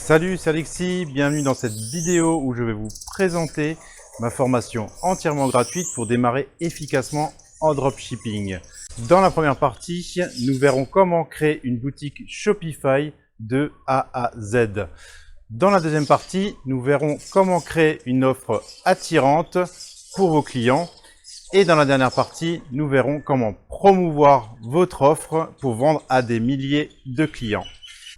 Salut, c'est Alexis, bienvenue dans cette vidéo où je vais vous présenter ma formation entièrement gratuite pour démarrer efficacement en dropshipping. Dans la première partie, nous verrons comment créer une boutique Shopify de A à Z. Dans la deuxième partie, nous verrons comment créer une offre attirante pour vos clients. Et dans la dernière partie, nous verrons comment promouvoir votre offre pour vendre à des milliers de clients.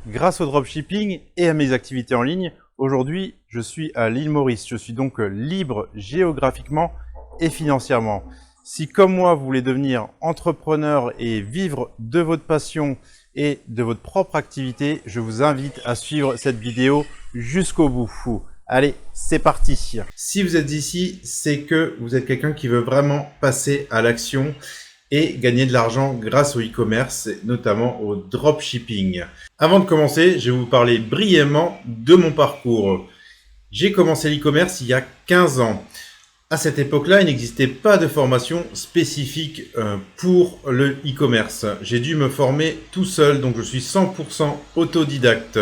Grâce au dropshipping et à mes activités en ligne, aujourd'hui, je suis à l'île Maurice. Je suis donc libre géographiquement et financièrement. Si comme moi, vous voulez devenir entrepreneur et vivre de votre passion et de votre propre activité, je vous invite à suivre cette vidéo jusqu'au bout. Allez, c'est parti. Si vous êtes ici, c'est que vous êtes quelqu'un qui veut vraiment passer à l'action et gagner de l'argent grâce au e-commerce, notamment au dropshipping. Avant de commencer, je vais vous parler brièvement de mon parcours. J'ai commencé l'e-commerce il y a 15 ans. À cette époque-là, il n'existait pas de formation spécifique pour le e-commerce. J'ai dû me former tout seul, donc je suis 100% autodidacte.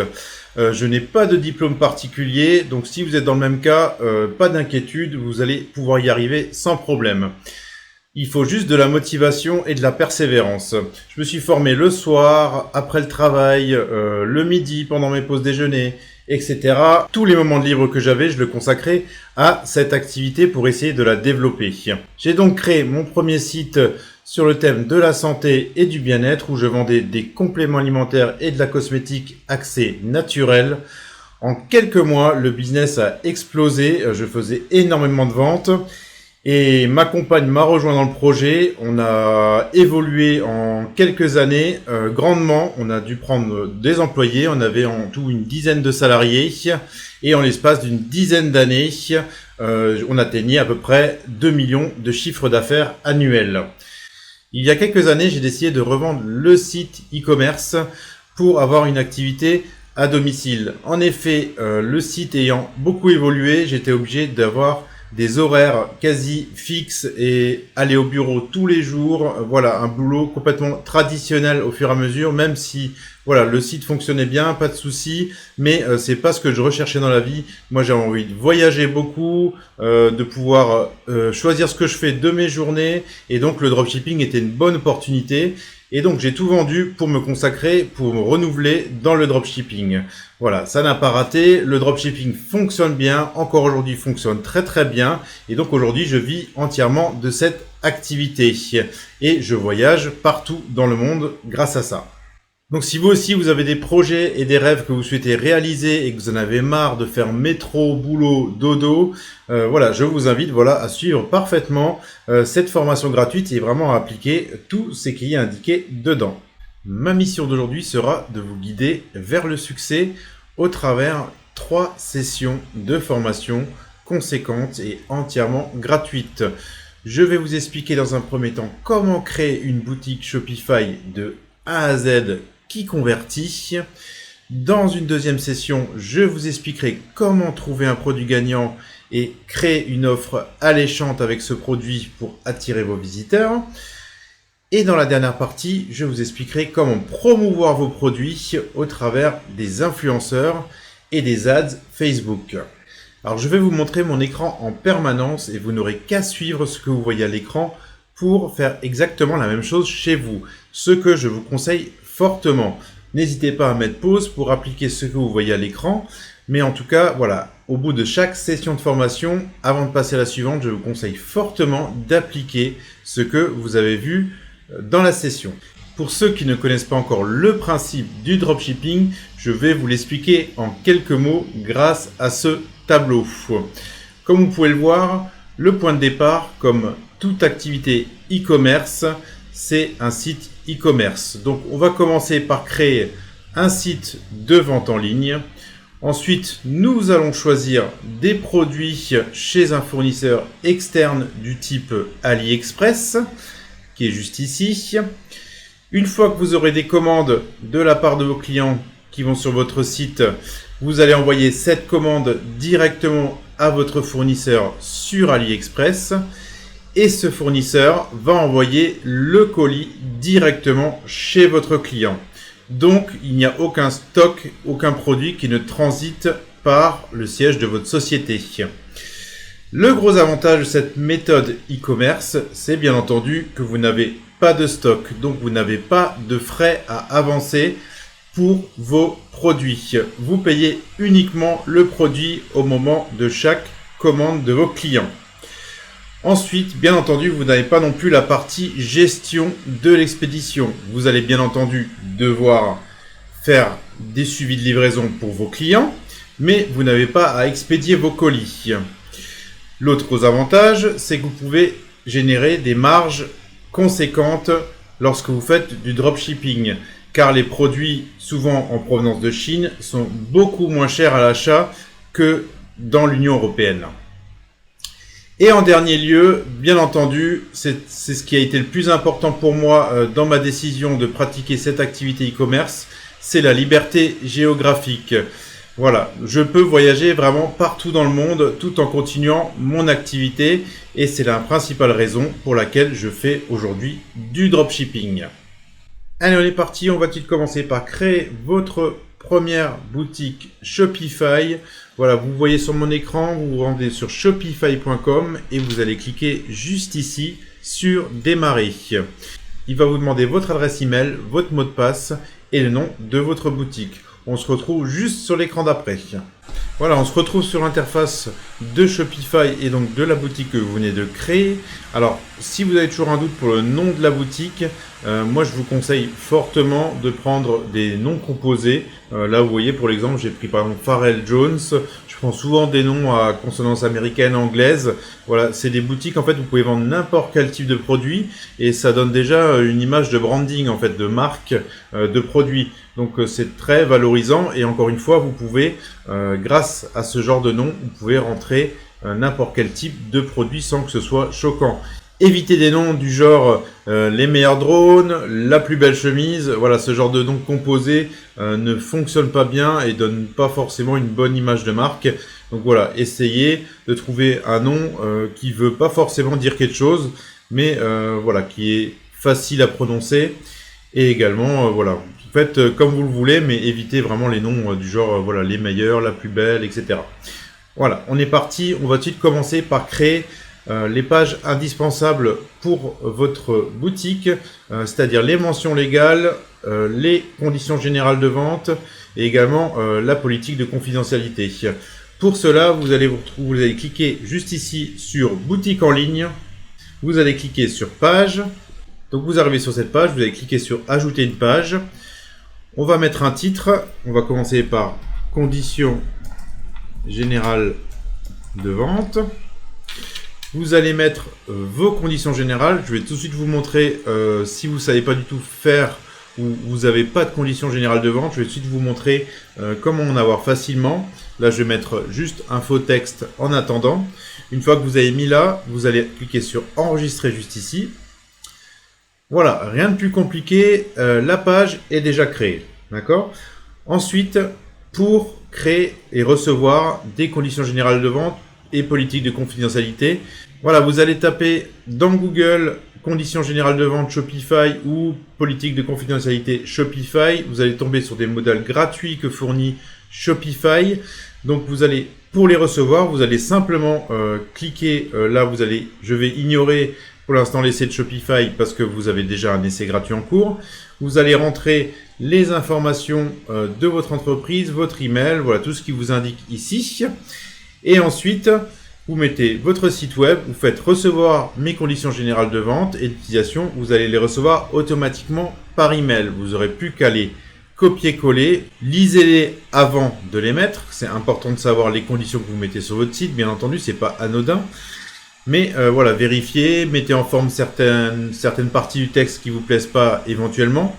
Je n'ai pas de diplôme particulier, donc si vous êtes dans le même cas, pas d'inquiétude, vous allez pouvoir y arriver sans problème. Il faut juste de la motivation et de la persévérance. Je me suis formé le soir, après le travail, le midi, pendant mes pauses déjeuner, etc. Tous les moments de libre que j'avais, je le consacrais à cette activité pour essayer de la développer. J'ai donc créé mon premier site sur le thème de la santé et du bien-être où je vendais des compléments alimentaires et de la cosmétique axée naturelle. En quelques mois, le business a explosé. Je faisais énormément de ventes. Et ma compagne m'a rejoint dans le projet. On a évolué en quelques années grandement. On a dû prendre des employés. On avait en tout une dizaine de salariés. Et en l'espace d'une dizaine d'années, on atteignait à peu près 2 millions de chiffre d'affaires annuel. Il y a quelques années, j'ai décidé de revendre le site e-commerce pour avoir une activité à domicile. En effet, le site ayant beaucoup évolué, j'étais obligé d'avoir des horaires quasi fixes et aller au bureau tous les jours. Voilà, un boulot complètement traditionnel au fur et à mesure, même si voilà, le site fonctionnait bien, pas de souci, mais c'est pas ce que je recherchais dans la vie. Moi, j'avais envie de voyager beaucoup, de pouvoir choisir ce que je fais de mes journées, et donc le dropshipping était une bonne opportunité. Et donc, j'ai tout vendu pour me consacrer, pour me renouveler dans le dropshipping. Voilà, ça n'a pas raté. Le dropshipping fonctionne bien. Encore aujourd'hui, fonctionne très très bien. Et donc, aujourd'hui, je vis entièrement de cette activité. Et je voyage partout dans le monde grâce à ça. Donc, si vous aussi, vous avez des projets et des rêves que vous souhaitez réaliser et que vous en avez marre de faire métro, boulot, dodo, voilà, je vous invite à suivre parfaitement cette formation gratuite et vraiment à appliquer tout ce qui est indiqué dedans. Ma mission d'aujourd'hui sera de vous guider vers le succès au travers 3 sessions de formation conséquentes et entièrement gratuites. Je vais vous expliquer dans un premier temps comment créer une boutique Shopify de A à Z qui convertit. Dans une deuxième session, je vous expliquerai comment trouver un produit gagnant et créer une offre alléchante avec ce produit pour attirer vos visiteurs. Et dans la dernière partie, je vous expliquerai comment promouvoir vos produits au travers des influenceurs et des ads Facebook. Alors, je vais vous montrer mon écran en permanence et vous n'aurez qu'à suivre ce que vous voyez à l'écran pour faire exactement la même chose chez vous. Ce que je vous conseille fortement. N'hésitez pas à mettre pause pour appliquer ce que vous voyez à l'écran. Mais en tout cas, voilà, au bout de chaque session de formation, avant de passer à la suivante, je vous conseille fortement d'appliquer ce que vous avez vu dans la session. Pour ceux qui ne connaissent pas encore le principe du dropshipping, je vais vous l'expliquer en quelques mots grâce à ce tableau. Comme vous pouvez le voir, le point de départ, comme toute activité e-commerce, c'est un site e-commerce. Donc, on va commencer par créer un site de vente en ligne. Ensuite, nous allons choisir des produits chez un fournisseur externe du type AliExpress, qui est juste ici. Une fois que vous aurez des commandes de la part de vos clients qui vont sur votre site, vous allez envoyer cette commande directement à votre fournisseur sur AliExpress. Et ce fournisseur va envoyer le colis directement chez votre client. Donc, il n'y a aucun stock, aucun produit qui ne transite par le siège de votre société. Le gros avantage de cette méthode e-commerce, c'est bien entendu que vous n'avez pas de stock, donc vous n'avez pas de frais à avancer pour vos produits. Vous payez uniquement le produit au moment de chaque commande de vos clients. Ensuite, bien entendu, vous n'avez pas non plus la partie gestion de l'expédition. Vous allez bien entendu devoir faire des suivis de livraison pour vos clients, mais vous n'avez pas à expédier vos colis. L'autre gros avantage, c'est que vous pouvez générer des marges conséquentes lorsque vous faites du dropshipping, car les produits, souvent en provenance de Chine, sont beaucoup moins chers à l'achat que dans l'Union européenne. Et en dernier lieu, bien entendu, c'est ce qui a été le plus important pour moi dans ma décision de pratiquer cette activité e-commerce, c'est la liberté géographique. Voilà, je peux voyager vraiment partout dans le monde tout en continuant mon activité et c'est la principale raison pour laquelle je fais aujourd'hui du dropshipping. Allez, on est parti, on va tout de suite commencer par créer votre première boutique Shopify. Voilà, vous voyez sur mon écran, vous vous rendez sur shopify.com et vous allez cliquer juste ici sur démarrer. Il va vous demander votre adresse email, votre mot de passe et le nom de votre boutique. On se retrouve juste sur l'écran d'après. Voilà, on se retrouve sur l'interface de Shopify et donc de la boutique que vous venez de créer. Alors, si vous avez toujours un doute pour le nom de la boutique, moi je vous conseille fortement de prendre des noms composés. Là, vous voyez, pour l'exemple, j'ai pris par exemple Pharrell Jones. Je prends souvent des noms à consonance américaine, anglaise. Voilà, c'est des boutiques, en fait, vous pouvez vendre n'importe quel type de produit et ça donne déjà une image de branding, en fait, de marque de produit. Donc, c'est très valorisant et encore une fois, vous pouvez, grâce à ce genre de nom, vous pouvez rentrer n'importe quel type de produit sans que ce soit choquant. Évitez des noms du genre les meilleurs drones, la plus belle chemise. Voilà, ce genre de noms composés ne fonctionne pas bien et donne pas forcément une bonne image de marque. Donc voilà, essayez de trouver un nom qui veut pas forcément dire quelque chose, mais voilà, qui est facile à prononcer et également voilà. Faites comme vous le voulez, mais évitez vraiment les noms du genre voilà, les meilleurs, la plus belle, etc. Voilà, on est parti. On va tout de suite commencer par créer les pages indispensables pour votre boutique, c'est-à-dire les mentions légales, les conditions générales de vente et également la politique de confidentialité. Pour cela, vous allez cliquer juste ici sur boutique en ligne. Vous allez cliquer sur page. Donc vous arrivez sur cette page, vous allez cliquer sur ajouter une page. On va mettre un titre. On va commencer par conditions générales de vente. Vous allez mettre vos conditions générales. Je vais tout de suite vous montrer si vous ne savez pas du tout faire ou vous n'avez pas de conditions générales de vente. Je vais tout de suite vous montrer comment en avoir facilement. Là, je vais mettre juste un faux texte en attendant. Une fois que vous avez mis là, vous allez cliquer sur enregistrer juste ici. Voilà, rien de plus compliqué. La page est déjà créée. D'accord ? Ensuite, pour créer et recevoir des conditions générales de vente et politique de confidentialité. Voilà, vous allez taper dans Google conditions générales de vente Shopify ou politique de confidentialité Shopify. Vous allez tomber sur des modèles gratuits que fournit Shopify. Donc vous allez, pour les recevoir, vous allez simplement cliquer là, je vais ignorer pour l'instant l'essai de Shopify parce que vous avez déjà un essai gratuit en cours. Vous allez rentrer les informations de votre entreprise, votre email, voilà tout ce qui vous indique ici. Et ensuite, vous mettez votre site web, vous faites recevoir mes conditions générales de vente et d'utilisation. Vous allez les recevoir automatiquement par email. Vous n'aurez plus qu'à les copier-coller. Lisez-les avant de les mettre. C'est important de savoir les conditions que vous mettez sur votre site. Bien entendu, c'est pas anodin. Mais voilà, vérifiez, mettez en forme certaines parties du texte qui ne vous plaisent pas éventuellement.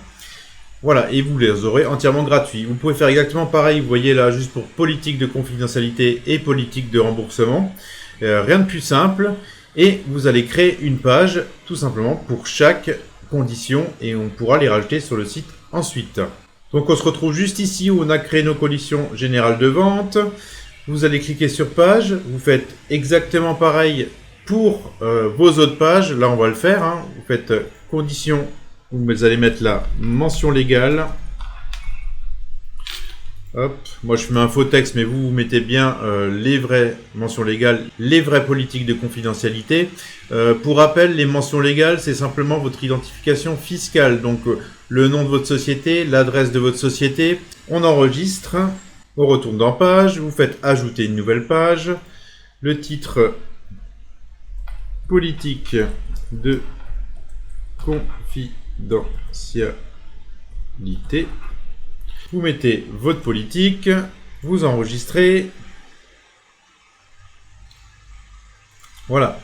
Voilà, et vous les aurez entièrement gratuits. Vous pouvez faire exactement pareil, vous voyez là, juste pour politique de confidentialité et politique de remboursement. Rien de plus simple. Et vous allez créer une page, tout simplement, pour chaque condition. Et on pourra les rajouter sur le site ensuite. Donc on se retrouve juste ici où on a créé nos conditions générales de vente. Vous allez cliquer sur page. Vous faites exactement pareil pour vos autres pages. Là, on va le faire. Vous faites conditions. Vous allez mettre la mention légale. Hop, moi je mets un faux texte, mais vous mettez bien les vraies mentions légales, les vraies politiques de confidentialité. Pour rappel, les mentions légales, c'est simplement votre identification fiscale. Donc le nom de votre société, l'adresse de votre société. On enregistre, on retourne dans page, vous faites ajouter une nouvelle page. Le titre politique de confidentialité. Vous mettez votre politique, vous enregistrez. Voilà.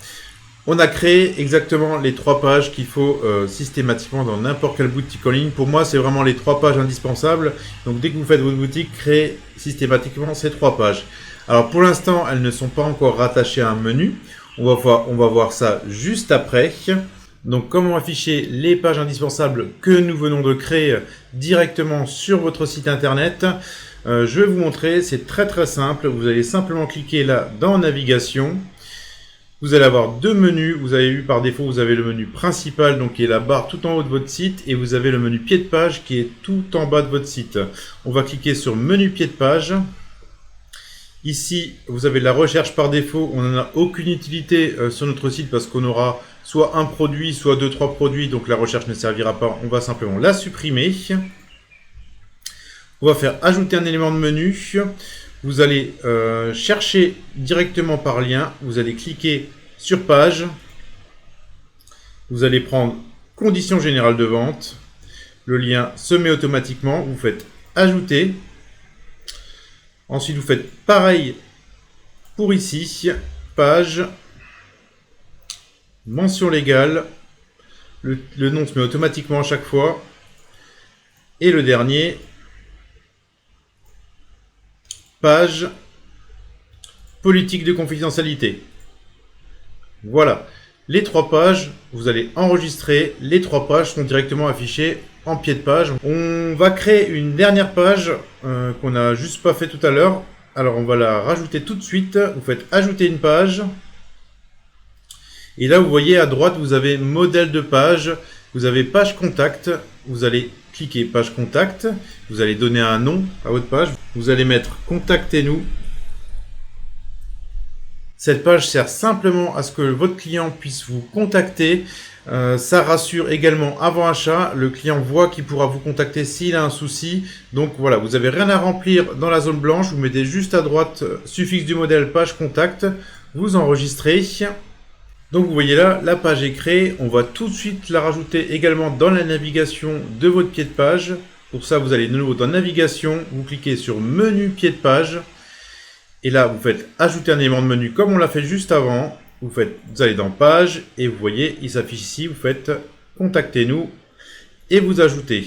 On a créé exactement les 3 pages qu'il faut systématiquement dans n'importe quelle boutique en ligne. Pour moi, c'est vraiment les 3 pages indispensables. Donc, dès que vous faites votre boutique, créez systématiquement ces 3 pages. Alors, pour l'instant, elles ne sont pas encore rattachées à un menu. On va voir ça juste après. Donc, comment afficher les pages indispensables que nous venons de créer directement sur votre site internet. Je vais vous montrer, c'est très très simple. Vous allez simplement cliquer là dans Navigation. Vous allez avoir 2 menus. Vous avez vu par défaut, vous avez le menu principal, donc qui est la barre tout en haut de votre site, et vous avez le menu pied de page qui est tout en bas de votre site. On va cliquer sur menu pied de page. Ici, vous avez la recherche par défaut. On n'en a aucune utilité sur notre site parce qu'on aura soit un produit, soit 2-3 produits. Donc la recherche ne servira pas. On va simplement la supprimer. On va faire ajouter un élément de menu. Vous allez chercher directement par lien. Vous allez cliquer sur page. Vous allez prendre conditions générales de vente. Le lien se met automatiquement. Vous faites ajouter. Ensuite, vous faites pareil pour ici, page, mention légale, le nom se met automatiquement à chaque fois, et le dernier, page, politique de confidentialité. Voilà, les 3 pages, vous allez enregistrer, les 3 pages sont directement affichées en pied de page. On va créer une dernière page qu'on n'a juste pas fait tout à l'heure. Alors on va la rajouter tout de suite. Vous faites ajouter une page. Et là vous voyez à droite vous avez modèle de page. Vous avez page contact. Vous allez cliquer page contact. Vous allez donner un nom à votre page. Vous allez mettre contactez-nous. Cette page sert simplement à ce que votre client puisse vous contacter. Ça rassure également avant achat. Le client voit qu'il pourra vous contacter s'il a un souci. Donc voilà, vous n'avez rien à remplir dans la zone blanche. Vous mettez juste à droite suffixe du modèle page contact. Vous enregistrez. Donc vous voyez là, la page est créée. On va tout de suite la rajouter également dans la navigation de votre pied de page. Pour ça, vous allez de nouveau dans navigation. Vous cliquez sur menu pied de page. Et là, vous faites ajouter un élément de menu comme on l'a fait juste avant. Vous allez dans page et vous voyez, il s'affiche ici. Vous faites contactez-nous et vous ajoutez.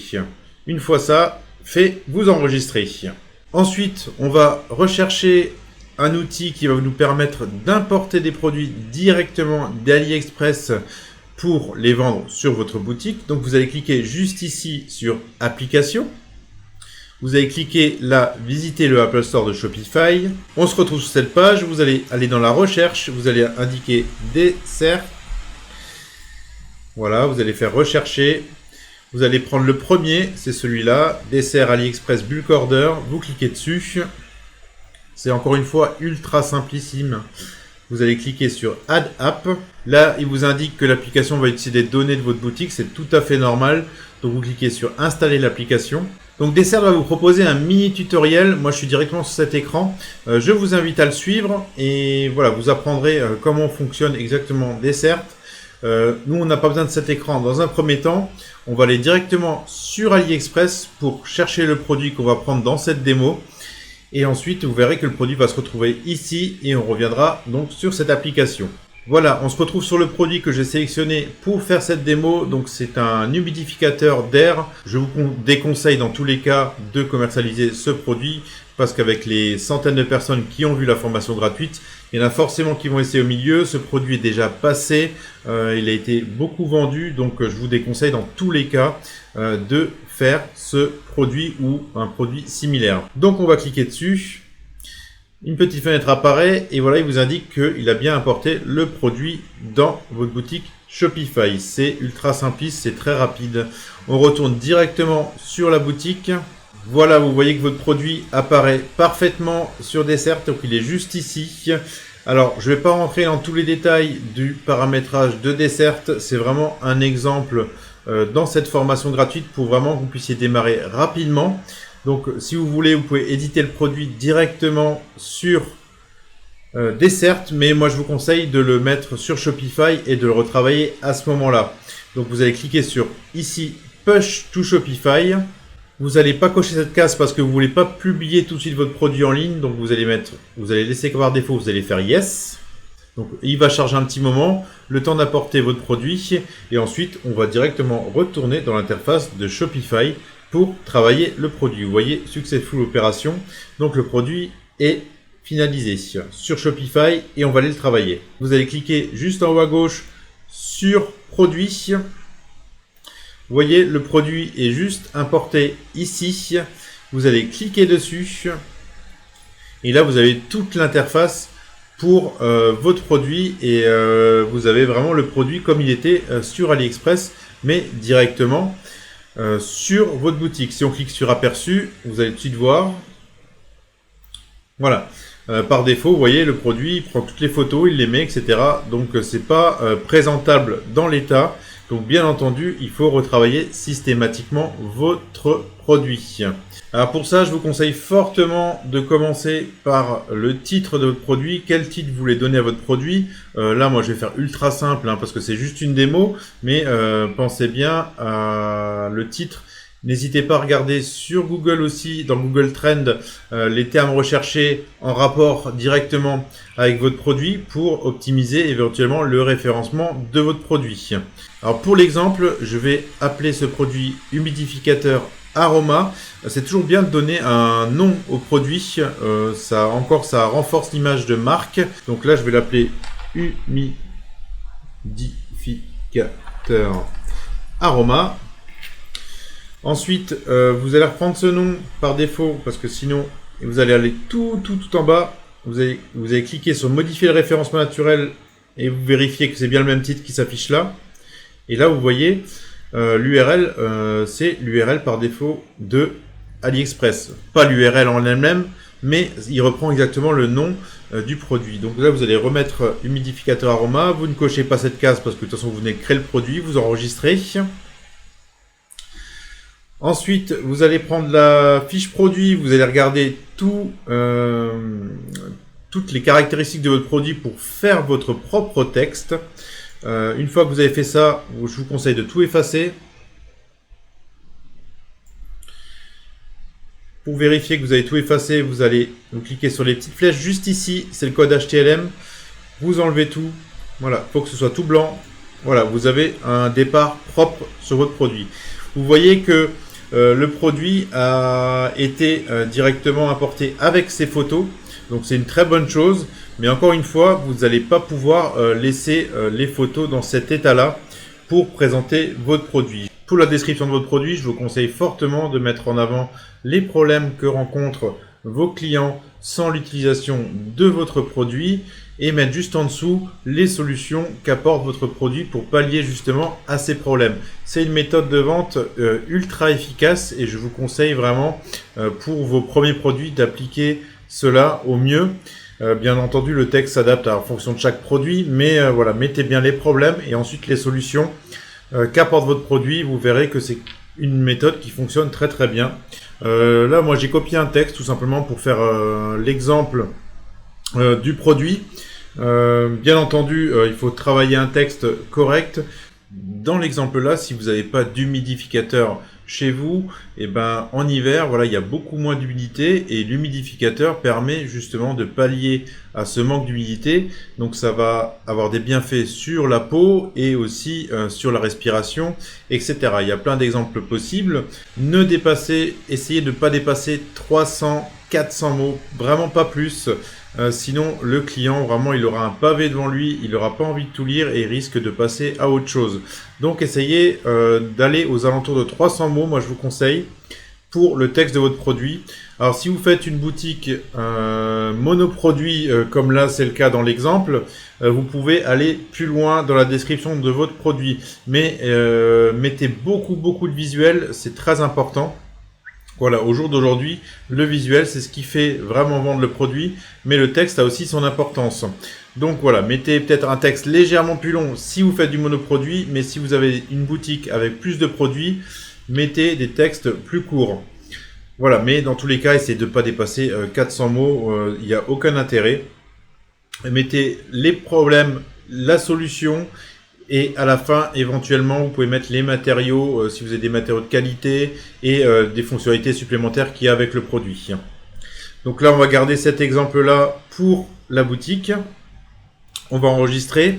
Une fois ça fait, vous enregistrez. Ensuite, on va rechercher un outil qui va nous permettre d'importer des produits directement d'AliExpress pour les vendre sur votre boutique. Donc, vous allez cliquer juste ici sur application. Vous allez cliquer là, visiter le Apple Store de Shopify. On se retrouve sur cette page. Vous allez aller dans la recherche. Vous allez indiquer dessert. Voilà, vous allez faire rechercher. Vous allez prendre le premier, c'est celui-là, dessert AliExpress Bulk Order. Vous cliquez dessus. C'est encore une fois ultra simplissime. Vous allez cliquer sur Add App. Là, il vous indique que l'application va utiliser des données de votre boutique. C'est tout à fait normal. Donc, vous cliquez sur Installer l'application. Donc, Dessert va vous proposer un mini tutoriel. Moi, je suis directement sur cet écran. Je vous invite à le suivre. Et voilà, vous apprendrez comment fonctionne exactement Dessert. Nous, on n'a pas besoin de cet écran. Dans un premier temps, on va aller directement sur AliExpress pour chercher le produit qu'on va prendre dans cette démo. Et ensuite, vous verrez que le produit va se retrouver ici et on reviendra donc sur cette application. Voilà, on se retrouve sur le produit que j'ai sélectionné pour faire cette démo. Donc, c'est un humidificateur d'air. Je vous déconseille dans tous les cas de commercialiser ce produit parce qu'avec les centaines de personnes qui ont vu la formation gratuite, il y en a forcément qui vont essayer au milieu. Ce produit est déjà passé. Il a été beaucoup vendu. Donc, je vous déconseille dans tous les cas de faire ce produit ou un produit similaire. Donc, on va cliquer dessus. Une petite fenêtre apparaît et voilà, il vous indique qu'il a bien importé le produit dans votre boutique Shopify. C'est ultra simpliste, c'est très rapide. On retourne directement sur la boutique. Voilà, vous voyez que votre produit apparaît parfaitement sur Desert, donc il est juste ici. Alors, je ne vais pas rentrer dans tous les détails du paramétrage de Desert, c'est vraiment un exemple dans cette formation gratuite pour vraiment que vous puissiez démarrer rapidement. Donc, si vous voulez, vous pouvez éditer le produit directement sur Desert, mais moi je vous conseille de le mettre sur Shopify et de le retravailler à ce moment-là. Donc, vous allez cliquer sur ici, Push to Shopify. Vous n'allez pas cocher cette case parce que vous ne voulez pas publier tout de suite votre produit en ligne. Donc vous allez laisser par défaut, vous allez faire Yes. Donc il va charger un petit moment, le temps d'apporter votre produit. Et ensuite, on va directement retourner dans l'interface de Shopify pour travailler le produit. Vous voyez, Successful Opération. Donc le produit est finalisé sur Shopify et on va aller le travailler. Vous allez cliquer juste en haut à gauche sur Produit. Vous voyez, le produit est juste importé ici. Vous allez cliquer dessus. Et là, vous avez toute l'interface pour votre produit. Et vous avez vraiment le produit comme il était sur AliExpress, mais directement sur votre boutique. Si on clique sur Aperçu, vous allez tout de suite voir. Voilà. Par défaut, vous voyez, le produit, il prend toutes les photos, il les met, etc. Donc, c'est pas présentable dans l'état. Donc bien entendu, il faut retravailler systématiquement votre produit. Alors pour ça, je vous conseille fortement de commencer par le titre de votre produit. Quel titre vous voulez donner à votre produit? Là, moi, je vais faire ultra simple parce que c'est juste une démo. Mais pensez bien à le titre. N'hésitez pas à regarder sur Google aussi, dans Google Trends, les termes recherchés en rapport directement avec votre produit pour optimiser éventuellement le référencement de votre produit. Alors pour l'exemple, je vais appeler ce produit humidificateur Aroma. C'est toujours bien de donner un nom au produit, ça renforce l'image de marque. Donc là, je vais l'appeler humidificateur Aroma. Ensuite, vous allez reprendre ce nom par défaut parce que sinon, vous allez aller tout en bas. Vous allez cliquer sur modifier le référencement naturel et vous vérifiez que c'est bien le même titre qui s'affiche là. Et là, vous voyez, l'URL, c'est l'URL par défaut de AliExpress. Pas l'URL en elle-même, mais il reprend exactement le nom du produit. Donc là, vous allez remettre humidificateur aroma. Vous ne cochez pas cette case parce que de toute façon, vous venez de créer le produit, vous enregistrez. Ensuite, vous allez prendre la fiche produit, vous allez regarder toutes les caractéristiques de votre produit pour faire votre propre texte. Une fois que vous avez fait ça, je vous conseille de tout effacer. Pour vérifier que vous avez tout effacé, vous allez cliquer sur les petites flèches juste ici, c'est le code HTML. Vous enlevez tout. Voilà, il faut que ce soit tout blanc. Voilà, vous avez un départ propre sur votre produit. Vous voyez que le produit a été directement importé avec ses photos. Donc c'est une très bonne chose. Mais encore une fois, vous n'allez pas pouvoir laisser les photos dans cet état-là pour présenter votre produit. Pour la description de votre produit, je vous conseille fortement de mettre en avant les problèmes que rencontrent vos clients sans l'utilisation de votre produit et mettre juste en dessous les solutions qu'apporte votre produit pour pallier justement à ces problèmes. C'est une méthode de vente ultra efficace et je vous conseille vraiment pour vos premiers produits d'appliquer cela au mieux. Bien entendu, le texte s'adapte en fonction de chaque produit, mais voilà, mettez bien les problèmes et ensuite les solutions qu'apporte votre produit. Vous verrez que c'est une méthode qui fonctionne très très bien. Là, moi, j'ai copié un texte tout simplement pour faire l'exemple du produit. Bien entendu, il faut travailler un texte correct. Dans l'exemple là, si vous n'avez pas d'humidificateur chez vous, et ben en hiver, voilà, il y a beaucoup moins d'humidité et l'humidificateur permet justement de pallier à ce manque d'humidité. Donc ça va avoir des bienfaits sur la peau et aussi sur la respiration, etc. Il y a plein d'exemples possibles. Essayez de ne pas dépasser 300, 400 mots, vraiment pas plus. Sinon, le client, vraiment, il aura un pavé devant lui, il n'aura pas envie de tout lire et il risque de passer à autre chose. Donc, essayez d'aller aux alentours de 300 mots, moi je vous conseille, pour le texte de votre produit. Alors, si vous faites une boutique monoproduit, comme là c'est le cas dans l'exemple, vous pouvez aller plus loin dans la description de votre produit. Mais mettez beaucoup de visuels, c'est très important. Voilà, au jour d'aujourd'hui, le visuel, c'est ce qui fait vraiment vendre le produit, mais le texte a aussi son importance. Donc voilà, mettez peut-être un texte légèrement plus long si vous faites du monoproduit, mais si vous avez une boutique avec plus de produits, mettez des textes plus courts. Voilà, mais dans tous les cas, essayez de ne pas dépasser 400 mots, il n'y a aucun intérêt. Mettez les problèmes, la solution, et à la fin, éventuellement, vous pouvez mettre les matériaux, si vous avez des matériaux de qualité, et des fonctionnalités supplémentaires qu'il y a avec le produit. Donc là, on va garder cet exemple-là pour la boutique. On va enregistrer.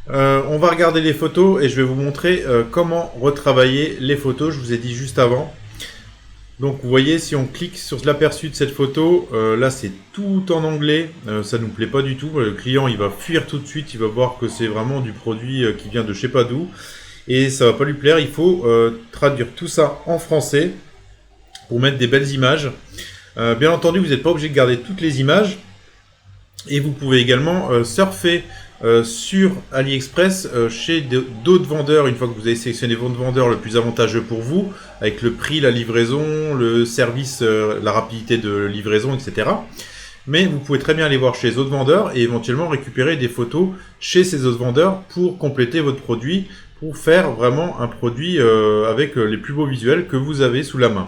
On va regarder les photos et je vais vous montrer comment retravailler les photos. Je vous ai dit juste avant. Donc vous voyez, si on clique sur l'aperçu de cette photo, là c'est tout en anglais, ça ne nous plaît pas du tout. Le client il va fuir tout de suite, il va voir que c'est vraiment du produit qui vient de je sais pas d'où. Et ça va pas lui plaire, il faut traduire tout ça en français pour mettre des belles images. Bien entendu, vous n'êtes pas obligé de garder toutes les images. Et vous pouvez également surfer sur AliExpress chez d'autres vendeurs, une fois que vous avez sélectionné votre vendeur le plus avantageux pour vous, avec le prix, la livraison, le service, la rapidité de livraison, etc. Mais vous pouvez très bien aller voir chez les autres vendeurs et éventuellement récupérer des photos chez ces autres vendeurs pour compléter votre produit, pour faire vraiment un produit avec les plus beaux visuels que vous avez sous la main.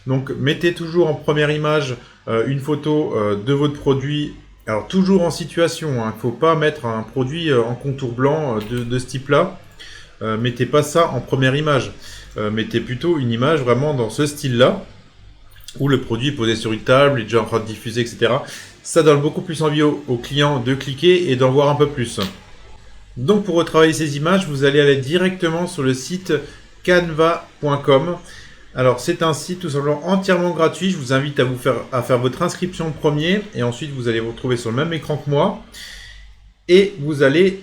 Donc mettez toujours en première image une photo de votre produit. Alors toujours en situation, il ne faut pas mettre un produit en contour blanc de ce type-là. Mettez pas ça en première image. Mettez plutôt une image vraiment dans ce style-là, où le produit est posé sur une table, il est déjà en train de diffuser, etc. Ça donne beaucoup plus envie au client de cliquer et d'en voir un peu plus. Donc pour retravailler ces images, vous allez aller directement sur le site canva.com. Alors c'est un site tout simplement entièrement gratuit, je vous invite à faire votre inscription le premier et ensuite vous allez vous retrouver sur le même écran que moi et vous allez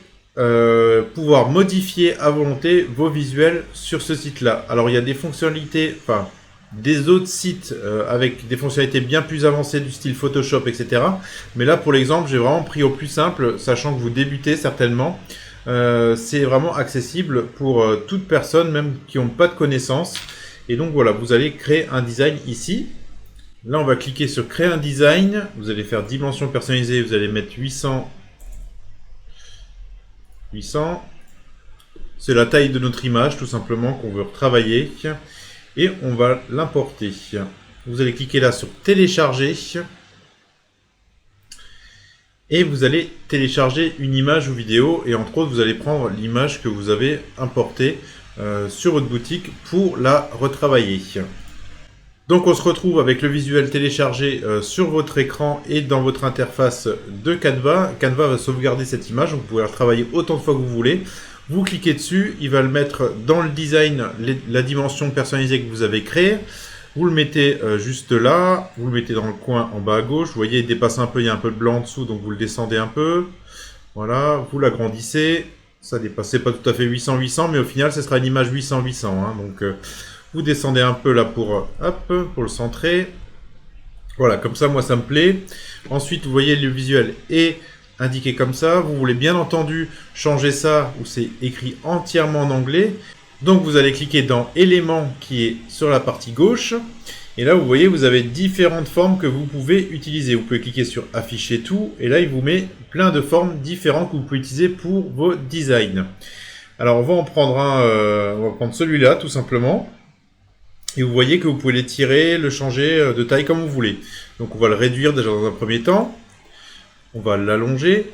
pouvoir modifier à volonté vos visuels sur ce site là. Alors il y a des fonctionnalités, enfin des autres sites avec des fonctionnalités bien plus avancées du style Photoshop, etc. Mais là pour l'exemple j'ai vraiment pris au plus simple, sachant que vous débutez certainement. C'est vraiment accessible pour toute personne, même qui n'ont pas de connaissances. Et donc voilà, vous allez créer un design ici. Là, on va cliquer sur créer un design. Vous allez faire dimension personnalisée. Vous allez mettre 800. 800. C'est la taille de notre image, tout simplement, qu'on veut retravailler. Et on va l'importer. Vous allez cliquer là sur télécharger. Et vous allez télécharger une image ou vidéo. Et entre autres, vous allez prendre l'image que vous avez importée sur votre boutique pour la retravailler. Donc on se retrouve avec le visuel téléchargé sur votre écran et dans votre interface de Canva. Canva va sauvegarder cette image, donc vous pouvez la retravailler autant de fois que vous voulez. Vous cliquez dessus, il va le mettre dans le design, la dimension personnalisée que vous avez créée. Vous le mettez juste là, vous le mettez dans le coin en bas à gauche. Vous voyez, il dépasse un peu, il y a un peu de blanc en dessous, donc vous le descendez un peu. Voilà, vous l'agrandissez. Ça dépassait pas tout à fait 800-800, mais au final, ce sera une image 800-800. Hein, donc, vous descendez un peu là pour le centrer. Voilà, comme ça, moi, ça me plaît. Ensuite, vous voyez, le visuel est indiqué comme ça. Vous voulez bien entendu changer ça, où c'est écrit entièrement en anglais. Donc, vous allez cliquer dans éléments qui est sur la partie gauche. Et là, vous voyez, vous avez différentes formes que vous pouvez utiliser. Vous pouvez cliquer sur afficher tout. Et là, il vous met plein de formes différentes que vous pouvez utiliser pour vos designs. Alors, on va en prendre on va prendre celui-là, tout simplement. Et vous voyez que vous pouvez l'étirer, le changer de taille comme vous voulez. Donc, on va le réduire déjà dans un premier temps. On va l'allonger.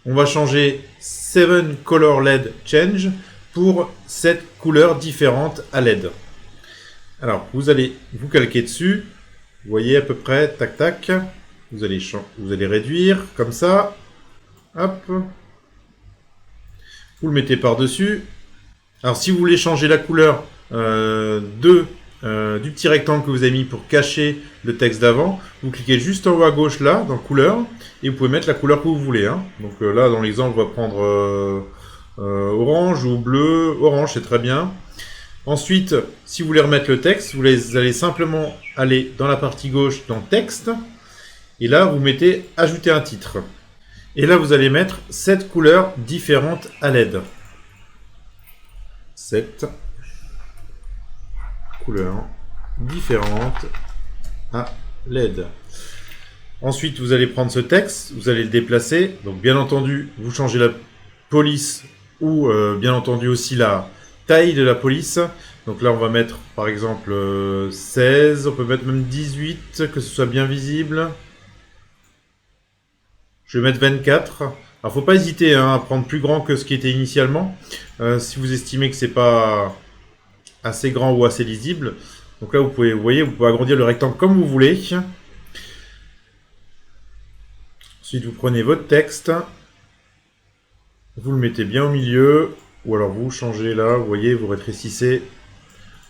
On va changer 7 Color LED Change pour 7 couleurs différentes à LED. Alors, vous allez vous calquer dessus. Vous voyez à peu près, tac, tac. Vous allez réduire, comme ça. Hop. Vous le mettez par-dessus. Alors, si vous voulez changer la couleur du petit rectangle que vous avez mis pour cacher le texte d'avant, vous cliquez juste en haut à gauche, là, dans couleur. Et vous pouvez mettre la couleur que vous voulez. Hein. Donc là, dans l'exemple, on va prendre orange ou bleu. Orange, c'est très bien. Ensuite, si vous voulez remettre le texte, vous allez simplement aller dans la partie gauche dans texte. Et là, vous mettez ajouter un titre. Et là, vous allez mettre 7 couleurs différentes à LED. 7 couleurs différentes à l'aide. Ensuite, vous allez prendre ce texte, vous allez le déplacer. Donc, bien entendu, vous changez la police ou bien entendu aussi la taille de la police. Donc là, on va mettre par exemple 16, on peut mettre même 18, que ce soit bien visible. Je vais mettre 24. Alors, faut pas hésiter à prendre plus grand que ce qui était initialement, si vous estimez que c'est pas assez grand ou assez lisible. Donc là, vous voyez, vous pouvez agrandir le rectangle comme vous voulez. Ensuite, vous prenez votre texte, vous le mettez bien au milieu, ou alors vous changez là, vous voyez, vous rétrécissez.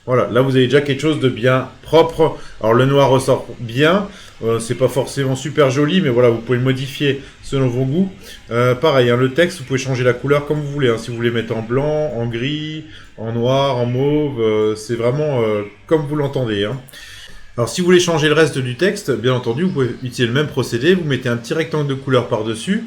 Voilà, là vous avez déjà quelque chose de bien propre. Alors le noir ressort bien, c'est pas forcément super joli, mais voilà, vous pouvez le modifier selon vos goûts. Pareil, hein, le texte, vous pouvez changer la couleur comme vous voulez. Hein, si vous voulez mettre en blanc, en gris, en noir, en mauve, c'est vraiment comme vous l'entendez. Hein. Alors si vous voulez changer le reste du texte, bien entendu, vous pouvez utiliser le même procédé. Vous mettez un petit rectangle de couleur par-dessus.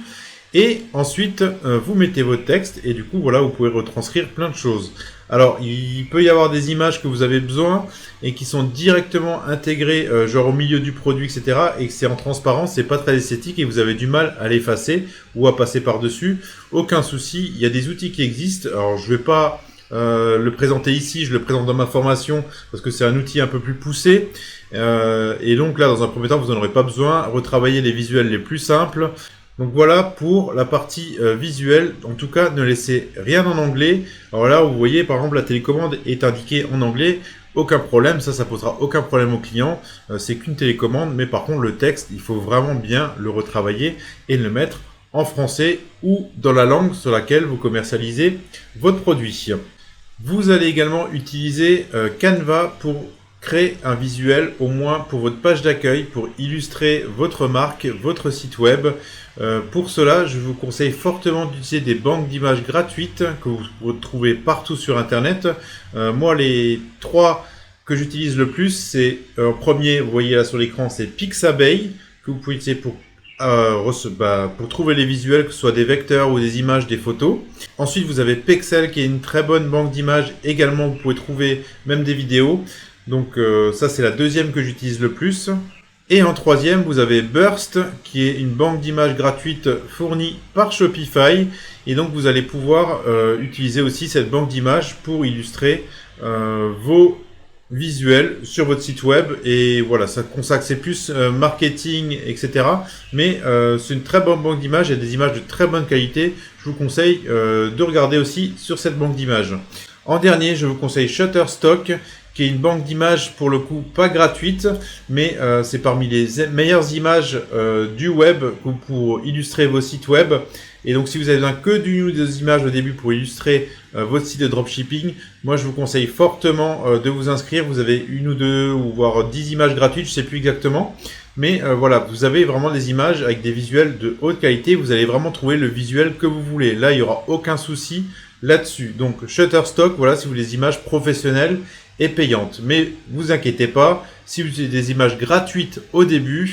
Et ensuite, vous mettez votre texte. Et du coup, voilà, vous pouvez retranscrire plein de choses. Alors, il peut y avoir des images que vous avez besoin et qui sont directement intégrées, genre au milieu du produit, etc. Et que c'est en transparence, c'est pas très esthétique et vous avez du mal à l'effacer ou à passer par-dessus. Aucun souci, il y a des outils qui existent. Alors, je vais pas le présenter ici, je le présente dans ma formation parce que c'est un outil un peu plus poussé. Et donc là, dans un premier temps, vous n'en aurez pas besoin. Retravaillez les visuels les plus simples. Donc voilà pour la partie visuelle. En tout cas, ne laissez rien en anglais. Alors là, vous voyez, par exemple, la télécommande est indiquée en anglais. Aucun problème, ça posera aucun problème au client. C'est qu'une télécommande, mais par contre, le texte, il faut vraiment bien le retravailler et le mettre en français ou dans la langue sur laquelle vous commercialisez votre produit. Vous allez également utiliser Canva pour créer un visuel, au moins pour votre page d'accueil, pour illustrer votre marque, votre site web. Pour cela, je vous conseille fortement d'utiliser des banques d'images gratuites que vous trouvez partout sur Internet. Moi, les 3 que j'utilise le plus, c'est en premier, vous voyez là sur l'écran, c'est Pixabay, que vous pouvez utiliser pour trouver les visuels, que ce soit des vecteurs ou des images, des photos. Ensuite, vous avez Pexel, qui est une très bonne banque d'images. Également, vous pouvez trouver même des vidéos. Donc ça, c'est la deuxième que j'utilise le plus. Et en troisième, vous avez Burst, qui est une banque d'images gratuite fournie par Shopify. Et donc, vous allez pouvoir utiliser aussi cette banque d'images pour illustrer vos visuels sur votre site web. Et voilà, ça consacre, c'est plus marketing, etc. Mais c'est une très bonne banque d'images. Il y a des images de très bonne qualité. Je vous conseille de regarder aussi sur cette banque d'images. En dernier, je vous conseille Shutterstock, qui est une banque d'images pour le coup pas gratuite, mais c'est parmi les meilleures images du web pour illustrer vos sites web. Et donc si vous avez besoin que d'une ou deux images au début pour illustrer votre site de dropshipping, moi je vous conseille fortement de vous inscrire. Vous avez une ou deux ou voire 10 images gratuites, je sais plus exactement. Mais voilà, vous avez vraiment des images avec des visuels de haute qualité. Vous allez vraiment trouver le visuel que vous voulez. Là, il n'y aura aucun souci là-dessus. Donc Shutterstock, voilà, si vous voulez des images professionnelles et payantes. Mais vous inquiétez pas, si vous utilisez des images gratuites au début,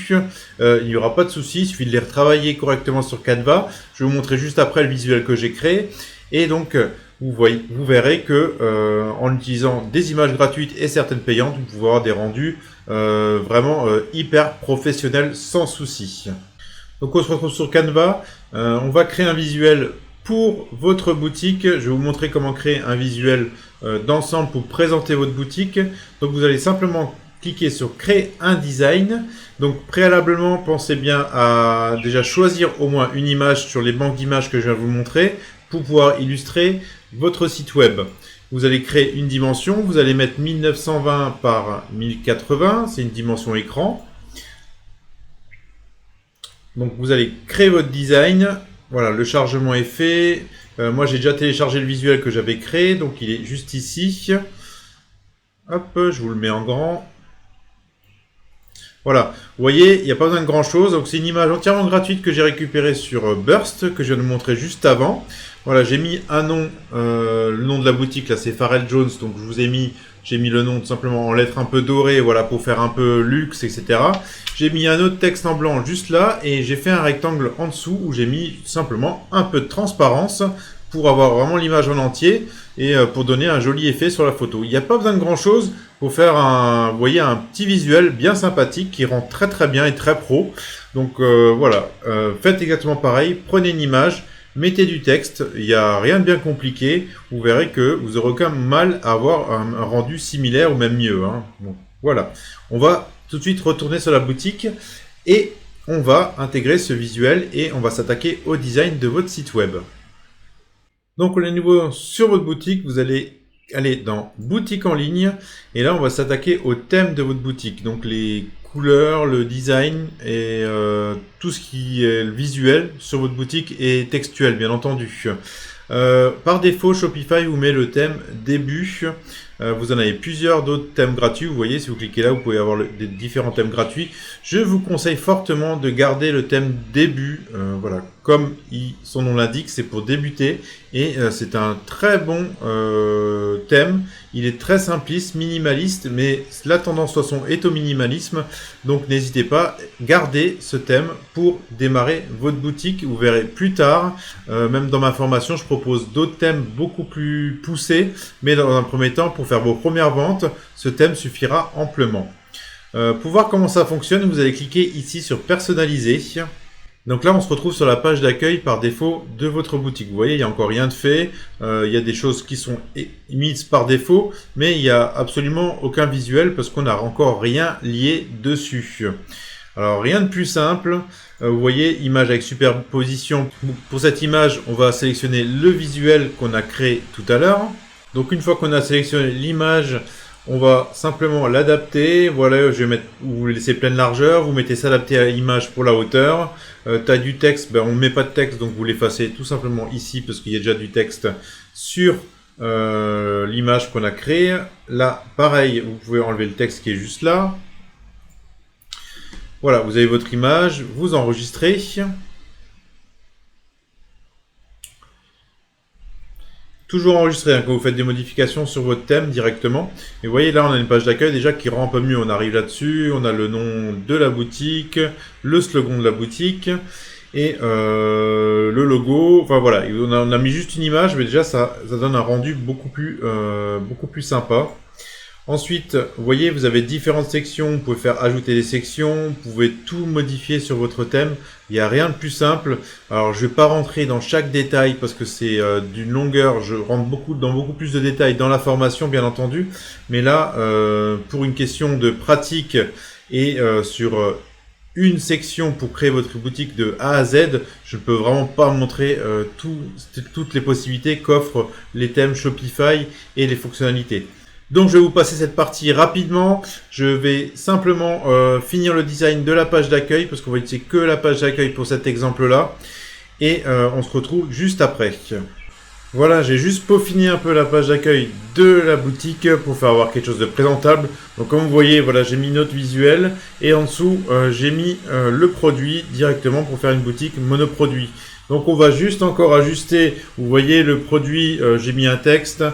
il n'y aura pas de souci. Il suffit de les retravailler correctement sur Canva. Je vais vous montrer juste après le visuel que j'ai créé. Et donc, vous verrez que en utilisant des images gratuites et certaines payantes, vous pouvez avoir des rendus vraiment hyper professionnels sans souci. Donc on se retrouve sur Canva. On va créer un visuel pour votre boutique. Je vais vous montrer comment créer un visuel d'ensemble pour présenter votre boutique. Donc vous allez simplement cliquer sur créer un design. Donc préalablement, pensez bien à déjà choisir au moins une image sur les banques d'images que je viens de vous montrer pour pouvoir illustrer votre site web. Vous allez créer une dimension, vous allez mettre 1920 par 1080, c'est une dimension écran. Donc vous allez créer votre design. Voilà, le chargement est fait. Moi, j'ai déjà téléchargé le visuel que j'avais créé, donc il est juste ici. Hop, je vous le mets en grand. Voilà, vous voyez, il n'y a pas besoin de grand chose. Donc c'est une image entièrement gratuite que j'ai récupérée sur Burst, que je viens de vous montrer juste avant. Voilà, j'ai mis un nom, le nom de la boutique, là c'est Pharrell Jones, donc j'ai mis le nom tout simplement en lettres un peu dorées, voilà, pour faire un peu luxe, etc. J'ai mis un autre texte en blanc juste là, et j'ai fait un rectangle en dessous où j'ai mis simplement un peu de transparence pour avoir vraiment l'image en entier et pour donner un joli effet sur la photo. Il n'y a pas besoin de grand chose pour faire vous voyez, un petit visuel bien sympathique qui rend très très bien et très pro. Donc voilà, faites exactement pareil, prenez une image, mettez du texte, il n'y a rien de bien compliqué, vous verrez que vous n'aurez aucun mal à avoir un rendu similaire ou même mieux. Hein. Donc, voilà, on va tout de suite retourner sur la boutique et on va intégrer ce visuel et on va s'attaquer au design de votre site web. Donc on est à nouveau sur votre boutique, vous allez aller dans boutique en ligne et là on va s'attaquer au thème de votre boutique. Donc les couleurs, le design et tout ce qui est visuel sur votre boutique et textuel bien entendu. Par défaut, Shopify vous met le thème début. Vous en avez plusieurs d'autres thèmes gratuits. Vous voyez, si vous cliquez là, vous pouvez avoir des différents thèmes gratuits. Je vous conseille fortement de garder le thème début. Voilà, comme son nom l'indique, c'est pour débuter. Et c'est un très bon thème. Il est très simpliste, minimaliste, mais la tendance de toute façon est au minimalisme. Donc n'hésitez pas, gardez ce thème pour démarrer votre boutique. Vous verrez plus tard, même dans ma formation, je propose d'autres thèmes beaucoup plus poussés. Mais dans un premier temps, pour faire vos premières ventes, ce thème suffira amplement. Pour voir comment ça fonctionne, vous allez cliquer ici sur personnaliser. Donc là, on se retrouve sur la page d'accueil par défaut de votre boutique. Vous voyez, il n'y a encore rien de fait. Il y a des choses qui sont mises par défaut, mais il n'y a absolument aucun visuel parce qu'on n'a encore rien lié dessus. Alors, rien de plus simple. Vous voyez, image avec superposition. Pour cette image, on va sélectionner le visuel qu'on a créé tout à l'heure. Donc, une fois qu'on a sélectionné l'image, on va simplement l'adapter. Voilà, je vais mettre, vous laissez pleine largeur, vous mettez s'adapter à l'image pour la hauteur. T'as du texte, ben on ne met pas de texte, donc vous l'effacez tout simplement ici parce qu'il y a déjà du texte sur l'image qu'on a créée. Là, pareil, vous pouvez enlever le texte qui est juste là. Voilà, vous avez votre image, vous enregistrez. Toujours enregistré hein, quand vous faites des modifications sur votre thème directement. Et vous voyez là on a une page d'accueil déjà qui rend un peu mieux. On arrive là-dessus, on a le nom de la boutique, le slogan de la boutique et le logo. Enfin voilà, on a mis juste une image mais déjà ça donne un rendu beaucoup plus sympa. Ensuite, vous voyez, vous avez différentes sections, vous pouvez faire ajouter des sections, vous pouvez tout modifier sur votre thème. Il n'y a rien de plus simple. Alors, je ne vais pas rentrer dans chaque détail parce que c'est d'une longueur. Je rentre dans beaucoup plus de détails dans la formation, bien entendu. Mais là, pour une question de pratique et sur une section pour créer votre boutique de A à Z, je ne peux vraiment pas montrer toutes les possibilités qu'offrent les thèmes Shopify et les fonctionnalités. Donc je vais vous passer cette partie rapidement. Je vais simplement finir le design de la page d'accueil parce qu'on va utiliser que la page d'accueil pour cet exemple-là. Et on se retrouve juste après. Voilà, j'ai juste peaufiné un peu la page d'accueil de la boutique pour faire avoir quelque chose de présentable. Donc comme vous voyez, voilà, j'ai mis note visuelle et en dessous, j'ai mis le produit directement pour faire une boutique monoproduit. Donc on va juste encore ajuster. Vous voyez le produit, j'ai mis un texte.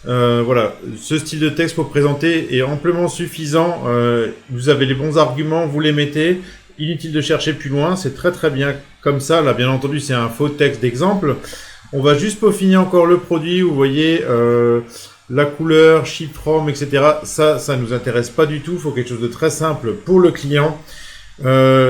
Voilà, ce style de texte pour présenter est amplement suffisant. Vous avez les bons arguments, vous les mettez. Inutile de chercher plus loin, c'est très très bien comme ça. Là, bien entendu, c'est un faux texte d'exemple. On va juste peaufiner encore le produit. Vous voyez la couleur, ship from, etc. Ça nous intéresse pas du tout. Il faut quelque chose de très simple pour le client.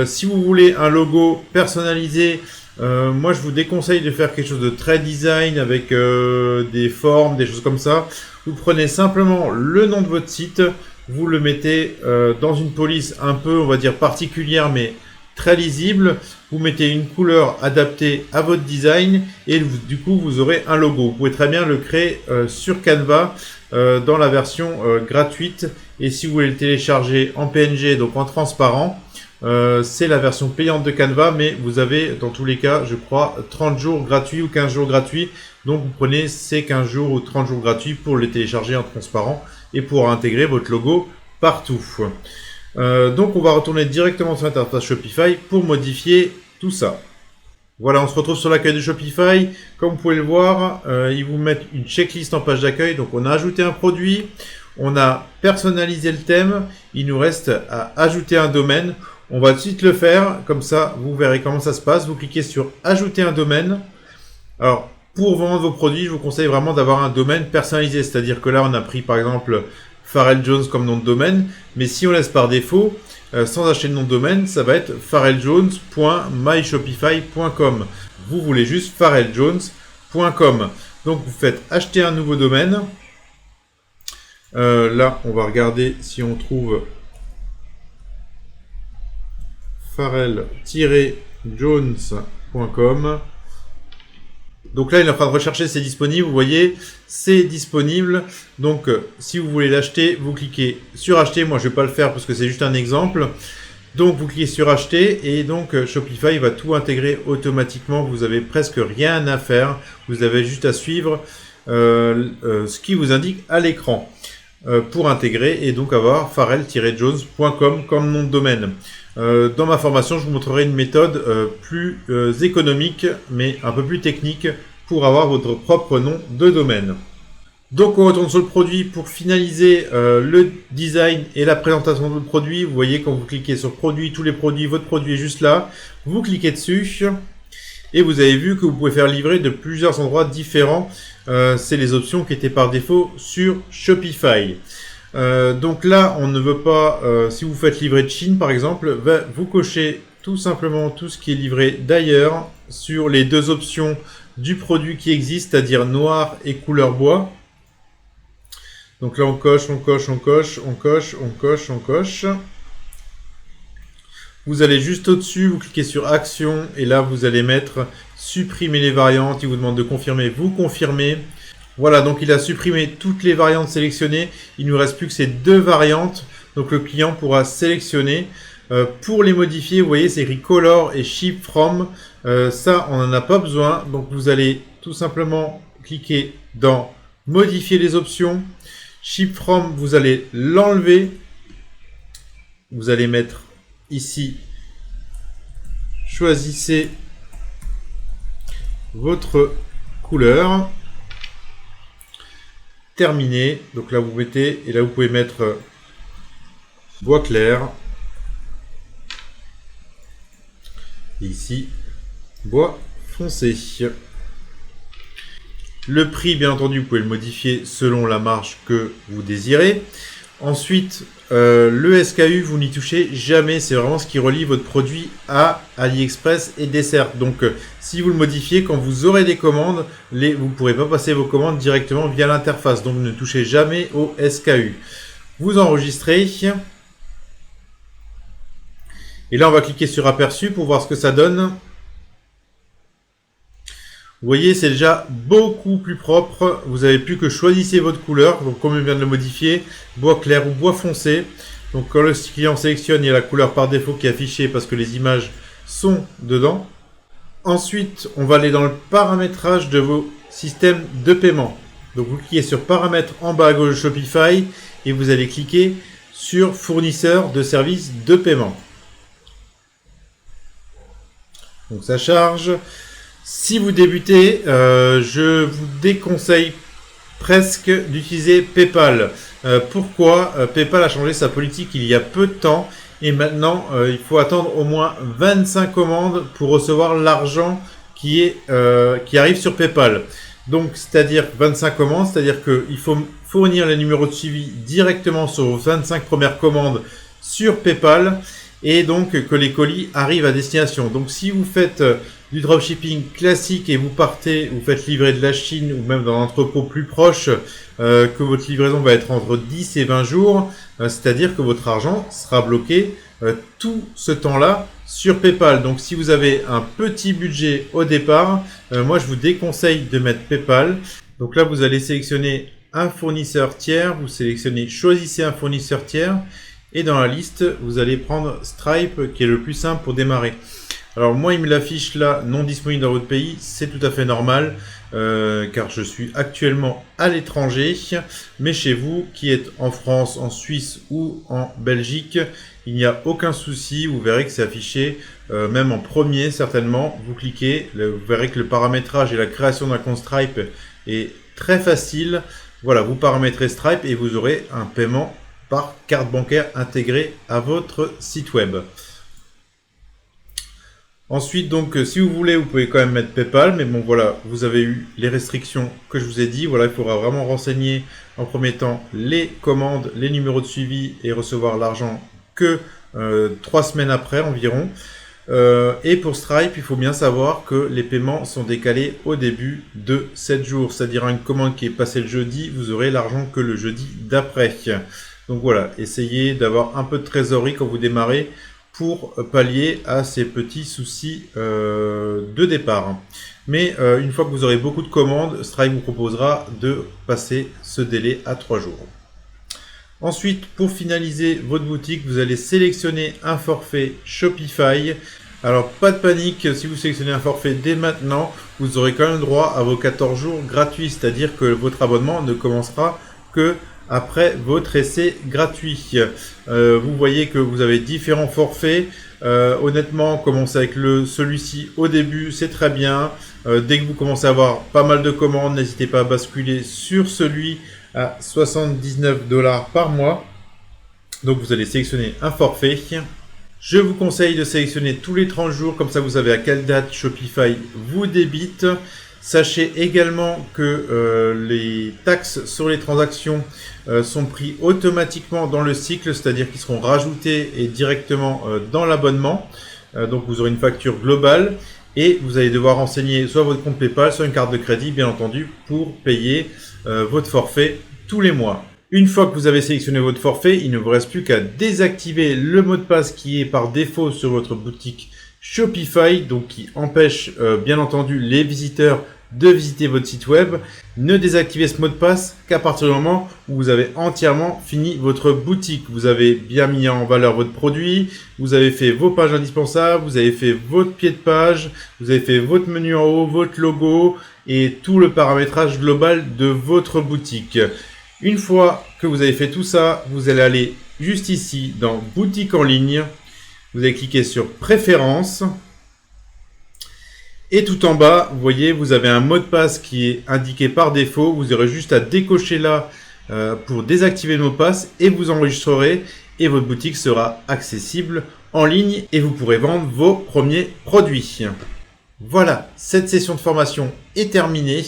Si vous voulez un logo personnalisé, moi je vous déconseille de faire quelque chose de très design avec des formes, des choses comme ça. Vous prenez simplement le nom de votre site, vous le mettez dans une police un peu, on va dire particulière, mais très lisible. Vous mettez une couleur adaptée à votre design et du coup vous aurez un logo. Vous pouvez très bien le créer sur Canva dans la version gratuite. Et si vous voulez le télécharger en PNG, donc en transparent, c'est la version payante de Canva, mais vous avez dans tous les cas, je crois, 30 jours gratuits ou 15 jours gratuits. Donc vous prenez ces 15 jours ou 30 jours gratuits pour les télécharger en transparent et pour intégrer votre logo partout. Donc on va retourner directement sur l'interface Shopify pour modifier tout ça. Voilà, on se retrouve sur l'accueil de Shopify. Comme vous pouvez le voir, ils vous mettent une checklist en page d'accueil. Donc on a ajouté un produit, on a personnalisé le thème, il nous reste à ajouter un domaine. On va tout de suite le faire, comme ça vous verrez comment ça se passe. Vous cliquez sur ajouter un domaine. Alors Pour vendre vos produits, je vous conseille vraiment d'avoir un domaine personnalisé. C'est-à-dire que là, on a pris par exemple Pharrell Jones comme nom de domaine. Mais si on laisse par défaut, sans acheter de nom de domaine, ça va être pharrelljones.myshopify.com. Vous voulez juste pharrelljones.com. Donc vous faites acheter un nouveau domaine. Là, on va regarder si on trouve pharrell-jones.com. Donc là, il est en train de rechercher, c'est disponible. Vous voyez, c'est disponible. Donc, si vous voulez l'acheter, vous cliquez sur acheter. Moi, je ne vais pas le faire parce que c'est juste un exemple. Donc, vous cliquez sur acheter et donc Shopify va tout intégrer automatiquement. Vous avez presque rien à faire. Vous avez juste à suivre ce qui vous indique à l'écran pour intégrer et donc avoir pharrell-jones.com comme nom de domaine. Dans ma formation, je vous montrerai une méthode plus économique, mais un peu plus technique pour avoir votre propre nom de domaine. Donc, on retourne sur le produit pour finaliser le design et la présentation du produit. Vous voyez, quand vous cliquez sur produit, tous les produits, votre produit est juste là. Vous cliquez dessus et vous avez vu que vous pouvez faire livrer de plusieurs endroits différents. C'est les options qui étaient par défaut sur Shopify. Donc là, on ne veut pas, si vous faites livrer de Chine par exemple, vous cochez tout simplement tout ce qui est livré d'ailleurs sur les deux options du produit qui existe, c'est-à-dire noir et couleur bois. Donc là, on coche, on coche, on coche, on coche, on coche, on coche. Vous allez juste au-dessus, vous cliquez sur Action et là, vous allez mettre supprimer les variantes. Il vous demande de confirmer, vous confirmez. Voilà, donc il a supprimé toutes les variantes sélectionnées. Il ne nous reste plus que ces deux variantes. Donc le client pourra sélectionner. Pour les modifier, vous voyez, c'est écrit Color et Ship From. Ça, on n'en a pas besoin. Donc vous allez tout simplement cliquer dans Modifier les options. Ship From, vous allez l'enlever. Vous allez mettre ici, choisissez votre couleur. Terminé. Donc là, vous mettez, et là, vous pouvez mettre bois clair. Et ici, bois foncé. Le prix, bien entendu, vous pouvez le modifier selon la marge que vous désirez. Ensuite, le SKU, vous n'y touchez jamais. C'est vraiment ce qui relie votre produit à AliExpress et Dessert. Donc, si vous le modifiez, quand vous aurez des commandes, vous ne pourrez pas passer vos commandes directement via l'interface. Donc, ne touchez jamais au SKU. Vous enregistrez. Et là, on va cliquer sur Aperçu pour voir ce que ça donne. Vous voyez, c'est déjà beaucoup plus propre. Vous n'avez plus que choisissez votre couleur. Donc, comme je viens de le modifier, bois clair ou bois foncé. Donc, quand le client sélectionne, il y a la couleur par défaut qui est affichée parce que les images sont dedans. Ensuite, on va aller dans le paramétrage de vos systèmes de paiement. Donc, vous cliquez sur Paramètres en bas à gauche de Shopify et vous allez cliquer sur Fournisseur de services de paiement. Donc, ça charge. Si vous débutez, je vous déconseille presque d'utiliser PayPal. Pourquoi PayPal a changé sa politique il y a peu de temps et maintenant il faut attendre au moins 25 commandes pour recevoir l'argent qui arrive sur PayPal. Donc c'est-à-dire 25 commandes, c'est-à-dire qu'il faut fournir les numéros de suivi directement sur vos 25 premières commandes sur PayPal et donc que les colis arrivent à destination. Donc si vous faites du dropshipping classique et vous faites livrer de la Chine ou même dans un entrepôt plus proche, que votre livraison va être entre 10 et 20 jours, c'est-à-dire que votre argent sera bloqué tout ce temps-là sur PayPal. Donc si vous avez un petit budget au départ, moi je vous déconseille de mettre PayPal. Donc là vous allez sélectionner un fournisseur tiers, vous sélectionnez choisissez un fournisseur tiers et dans la liste vous allez prendre Stripe qui est le plus simple pour démarrer. Alors moi il me l'affiche là non disponible dans votre pays, c'est tout à fait normal car je suis actuellement à l'étranger, mais chez vous qui êtes en France, en Suisse ou en Belgique, il n'y a aucun souci, vous verrez que c'est affiché même en premier certainement, vous cliquez, vous verrez que le paramétrage et la création d'un compte Stripe est très facile. Voilà, vous paramétrez Stripe et vous aurez un paiement par carte bancaire intégré à votre site web. Ensuite, donc, si vous voulez, vous pouvez quand même mettre PayPal, mais bon, voilà, vous avez eu les restrictions que je vous ai dit. Voilà, il faudra vraiment renseigner en premier temps les commandes, les numéros de suivi et recevoir l'argent que 3 semaines après environ. Et pour Stripe, il faut bien savoir que les paiements sont décalés au début de 7 jours. C'est-à-dire une commande qui est passée le jeudi, vous aurez l'argent que le jeudi d'après. Donc voilà, essayez d'avoir un peu de trésorerie quand vous démarrez pour pallier à ces petits soucis de départ. Mais une fois que vous aurez beaucoup de commandes, Stripe vous proposera de passer ce délai à 3 jours. Ensuite, pour finaliser votre boutique, vous allez sélectionner un forfait Shopify. Alors, pas de panique, si vous sélectionnez un forfait dès maintenant, vous aurez quand même droit à vos 14 jours gratuits, c'est-à-dire que votre abonnement ne commencera que après votre essai gratuit. Vous voyez que vous avez différents forfaits. Honnêtement, commencez avec celui-ci au début, c'est très bien. Dès que vous commencez à avoir pas mal de commandes, n'hésitez pas à basculer sur celui à 79 $ par mois. Donc vous allez sélectionner un forfait. Je vous conseille de sélectionner tous les 30 jours, comme ça vous savez à quelle date Shopify vous débite. Sachez également que les taxes sur les transactions sont prises automatiquement dans le cycle, c'est-à-dire qu'ils seront rajoutés et directement dans l'abonnement. Donc vous aurez une facture globale et vous allez devoir renseigner soit votre compte PayPal, soit une carte de crédit, bien entendu, pour payer votre forfait tous les mois. Une fois que vous avez sélectionné votre forfait, il ne vous reste plus qu'à désactiver le mot de passe qui est par défaut sur votre boutique Shopify, donc qui empêche bien entendu les visiteurs de visiter votre site web. Ne désactivez ce mot de passe qu'à partir du moment où vous avez entièrement fini votre boutique. Vous avez bien mis en valeur votre produit, vous avez fait vos pages indispensables, vous avez fait votre pied de page, vous avez fait votre menu en haut, votre logo et tout le paramétrage global de votre boutique. Une fois que vous avez fait tout ça, vous allez aller juste ici dans boutique en ligne. Vous allez cliquer sur préférences. Et tout en bas, vous voyez, vous avez un mot de passe qui est indiqué par défaut. Vous aurez juste à décocher là pour désactiver le mot de passe et vous enregistrerez et votre boutique sera accessible en ligne et vous pourrez vendre vos premiers produits. Voilà, cette session de formation est terminée.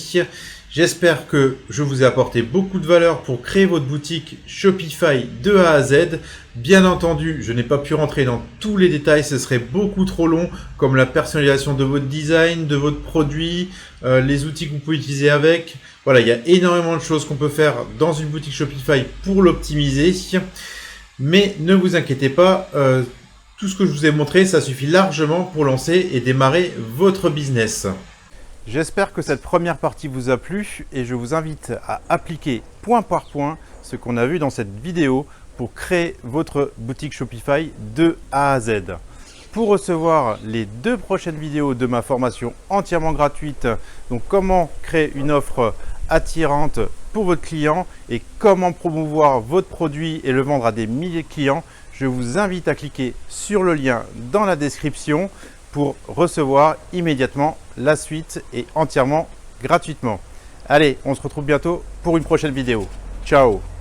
J'espère que je vous ai apporté beaucoup de valeur pour créer votre boutique Shopify de A à Z. Bien entendu, je n'ai pas pu rentrer dans tous les détails, ce serait beaucoup trop long, comme la personnalisation de votre design, de votre produit, les outils que vous pouvez utiliser avec. Voilà, il y a énormément de choses qu'on peut faire dans une boutique Shopify pour l'optimiser. Mais ne vous inquiétez pas, tout ce que je vous ai montré, ça suffit largement pour lancer et démarrer votre business. J'espère que cette première partie vous a plu et je vous invite à appliquer point par point ce qu'on a vu dans cette vidéo pour créer votre boutique Shopify de A à Z. Pour recevoir les 2 prochaines vidéos de ma formation entièrement gratuite, donc comment créer une offre attirante pour votre client et comment promouvoir votre produit et le vendre à des milliers de clients, je vous invite à cliquer sur le lien dans la description pour recevoir immédiatement la suite et entièrement gratuitement. Allez, on se retrouve bientôt pour une prochaine vidéo. Ciao!